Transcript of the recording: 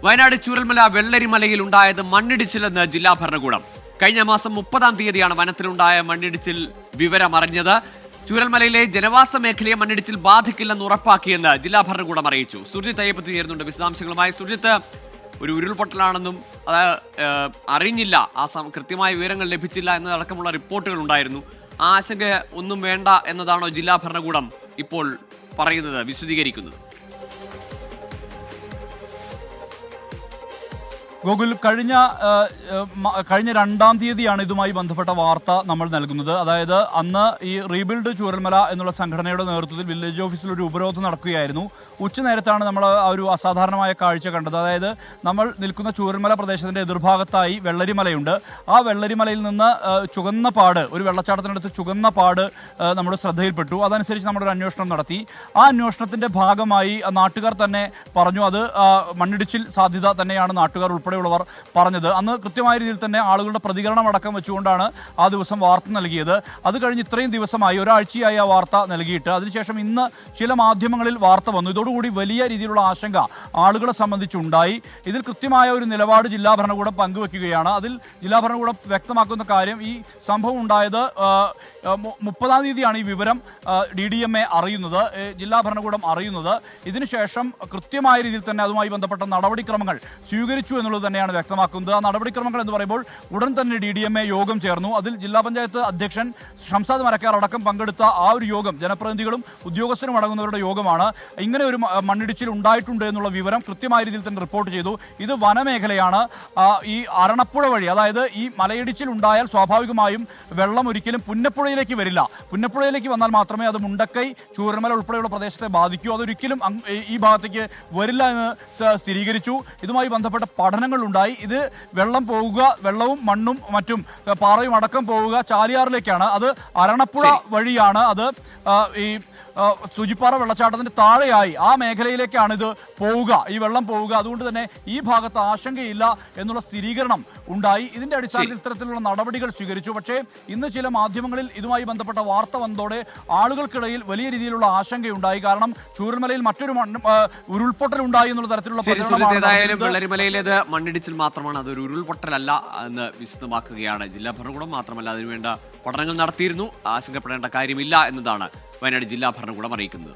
വയനാട് ചൂരൽമല വെള്ളരിമലയിൽ ഉണ്ടായത് മണ്ണിടിച്ചിലെന്ന് ജില്ലാ ഭരണകൂടം. കഴിഞ്ഞ മാസം 30-ാം തീയതിയാണ് വനത്തിലുണ്ടായ മണ്ണിടിച്ചിൽ വിവരമറിഞ്ഞത്. ചൂരൽമലയിലെ ജനവാസ മേഖലയെ മണ്ണിടിച്ചിൽ ബാധിക്കില്ലെന്ന് ഉറപ്പാക്കിയെന്ന് ജില്ലാ ഭരണകൂടം അറിയിച്ചു. സുർജിത്ത് അയ്യപ്പത്ത് ചേരുന്നുണ്ട് വിശദാംശങ്ങളുമായി. സുർജിത്ത്, ഒരു ഉരുൾപൊട്ടലാണെന്നും അത് അറിഞ്ഞില്ല, കൃത്യമായ വിവരങ്ങൾ ലഭിച്ചില്ല എന്നതടക്കമുള്ള റിപ്പോർട്ടുകൾ ഉണ്ടായിരുന്നു. ആ ആശങ്ക ഒന്നും വേണ്ട എന്നതാണോ ജില്ലാ ഭരണകൂടം ഇപ്പോൾ പറയുന്നത്, വിശദീകരിക്കുന്നത്? ഗോകുൽ, കഴിഞ്ഞ 2-ാം തീയതിയാണ് ഇതുമായി ബന്ധപ്പെട്ട വാർത്ത നമ്മൾ നൽകുന്നത്. അതായത് അന്ന് ഈ റീബിൽഡ് ചൂരൽമല എന്നുള്ള സംഘടനയുടെ നേതൃത്വത്തിൽ വില്ലേജ് ഓഫീസിൽ ഒരു ഉപരോധം നടക്കുകയായിരുന്നു. ഉച്ചനേരത്താണ് നമ്മൾ ആ ഒരു അസാധാരണമായ കാഴ്ച കണ്ടത്. അതായത് നമ്മൾ നിൽക്കുന്ന ചൂരൽമല പ്രദേശത്തിൻ്റെ എതിർഭാഗത്തായി വെള്ളരിമലയുണ്ട്. ആ വെള്ളരിമലയിൽ നിന്ന് ചുവന്ന പാട്, ഒരു വെള്ളച്ചാട്ടത്തിനടുത്ത് ചുവന്ന പാട് നമ്മുടെ ശ്രദ്ധയിൽപ്പെട്ടു. അതനുസരിച്ച് നമ്മളൊരു അന്വേഷണം നടത്തി. ആ അന്വേഷണത്തിൻ്റെ ഭാഗമായി നാട്ടുകാർ തന്നെ പറഞ്ഞു അത് മണ്ണിടിച്ചിൽ സാധ്യത തന്നെയാണ് നാട്ടുകാർ ഉൾപ്പെടെയുള്ളവർ പറഞ്ഞത്. അന്ന് കൃത്യമായ രീതിയിൽ തന്നെ ആളുകളുടെ പ്രതികരണം അടക്കം വെച്ചുകൊണ്ടാണ് ആ ദിവസം വാർത്ത നൽകിയത്. അത് കഴിഞ്ഞ് ഇത്രയും ദിവസമായി, ഒരാഴ്ചയായി ആ വാർത്ത നൽകിയിട്ട് അതിനുശേഷം ഇന്ന് ചില മാധ്യമങ്ങളിൽ വാർത്ത വന്നു. ഇതോടുകൂടി വലിയ രീതിയിലുള്ള ആശങ്ക ആളുകളെ സംബന്ധിച്ചുണ്ടായി. ഇതിൽ കൃത്യമായ ഒരു നിലപാട് ജില്ലാ ഭരണകൂടം പങ്കുവെക്കുകയാണ്. അതിൽ ജില്ലാ ഭരണകൂടം വ്യക്തമാക്കുന്ന കാര്യം, ഈ സംഭവം ഉണ്ടായത് 30-ാം തീയതിയാണ് ഈ വിവരം DDMA അറിയുന്നത്, ജില്ലാ ഭരണകൂടം അറിയുന്നത്. ഇതിനുശേഷം കൃത്യമായ രീതിയിൽ തന്നെ അതുമായി ബന്ധപ്പെട്ട നടപടിക്രമങ്ങൾ സ്വീകരിച്ചു എന്നുള്ളത് തന്നെയാണ് വ്യക്തമാക്കുന്നത്. ആ നടപടിക്രമങ്ങൾ എന്ന് പറയുമ്പോൾ ഉടൻ തന്നെ DDMA യോഗം ചേർന്നു. അതിൽ ജില്ലാ പഞ്ചായത്ത് അധ്യക്ഷൻ ഷംസാദ് മരക്കാർ അടക്കം പങ്കെടുത്ത ആ ഒരു യോഗം ജനപ്രതിനിധികളും ഉദ്യോഗസ്ഥരും അടങ്ങുന്നവരുടെ യോഗമാണ്. ഇങ്ങനെ ഒരു മണ്ണിടിച്ചിൽ ഉണ്ടായിട്ടുണ്ട് എന്നുള്ള വിവരം കൃത്യമായ രീതിയിൽ തന്നെ റിപ്പോർട്ട് ചെയ്തു. ഇത് വനമേഖലയാണ്. ഈ അരണപ്പുഴ വഴി, അതായത് ഈ മലയിടിച്ചിൽ ഉണ്ടായാൽ സ്വാഭാവികമായും വെള്ളം ഒരിക്കലും പുന്നപ്പുഴയിലേക്ക് വരില്ല. പുന്നപ്പുഴയിലേക്ക് വന്നാൽ മാത്രമേ അത് മുണ്ടക്കൈ, ചൂരൽമല ഉൾപ്പെടെയുള്ള പ്രദേശത്തെ ബാധിക്കൂ. അതൊരിക്കലും ഈ ഭാഗത്തേക്ക് വരില്ല എന്ന് സ്ഥിരീകരിച്ചു. ഇതുമായി ബന്ധപ്പെട്ട പഠനങ്ങളുണ്ടായി. ഇത് വെള്ളം പോവുക, വെള്ളവും മണ്ണും മറ്റും പാറയും അടക്കം പോവുക ചാലിയാറിലേക്കാണ്. അത് അരണപ്പുഴ വഴിയാണ്. അത് ഈ സൂചിപ്പാറ വെള്ളച്ചാട്ടത്തിന്റെ താഴെയായി ആ മേഖലയിലേക്കാണ് ഇത് പോവുക, ഈ വെള്ളം പോവുക. അതുകൊണ്ട് തന്നെ ഈ ഭാഗത്ത് ആശങ്കയില്ല എന്നുള്ള സ്ഥിരീകരണം ഉണ്ടായി. ഇതിന്റെ അടിസ്ഥാനത്തിൽ ഇത്തരത്തിലുള്ള നടപടികൾ സ്വീകരിച്ചു. പക്ഷേ ഇന്ന് ചില മാധ്യമങ്ങളിൽ ഇതുമായി ബന്ധപ്പെട്ട വാർത്ത വന്നതോടെ ആളുകൾക്കിടയിൽ വലിയ രീതിയിലുള്ള ആശങ്കയുണ്ടായി. കാരണം ചൂരൽമലയിൽ മറ്റൊരു ഉരുൾപൊട്ടൽ ഉണ്ടായി എന്നുള്ള തരത്തിലുള്ള വെള്ളരിമലയിലേത് മണ്ണിടിച്ചിൽ മാത്രമാണ്, അതൊരു ഉരുൾപൊട്ടലല്ല എന്ന് വിശദമാക്കുകയാണ് ജില്ലാ ഭരണകൂടം. മാത്രമല്ല അതിനുവേണ്ട പഠനങ്ങൾ നടത്തിയിരുന്നു, ആശങ്കപ്പെടേണ്ട കാര്യമില്ല എന്നതാണ് വയനാട് ജില്ലാ ഭരണകൂടം അറിയിക്കുന്നത്.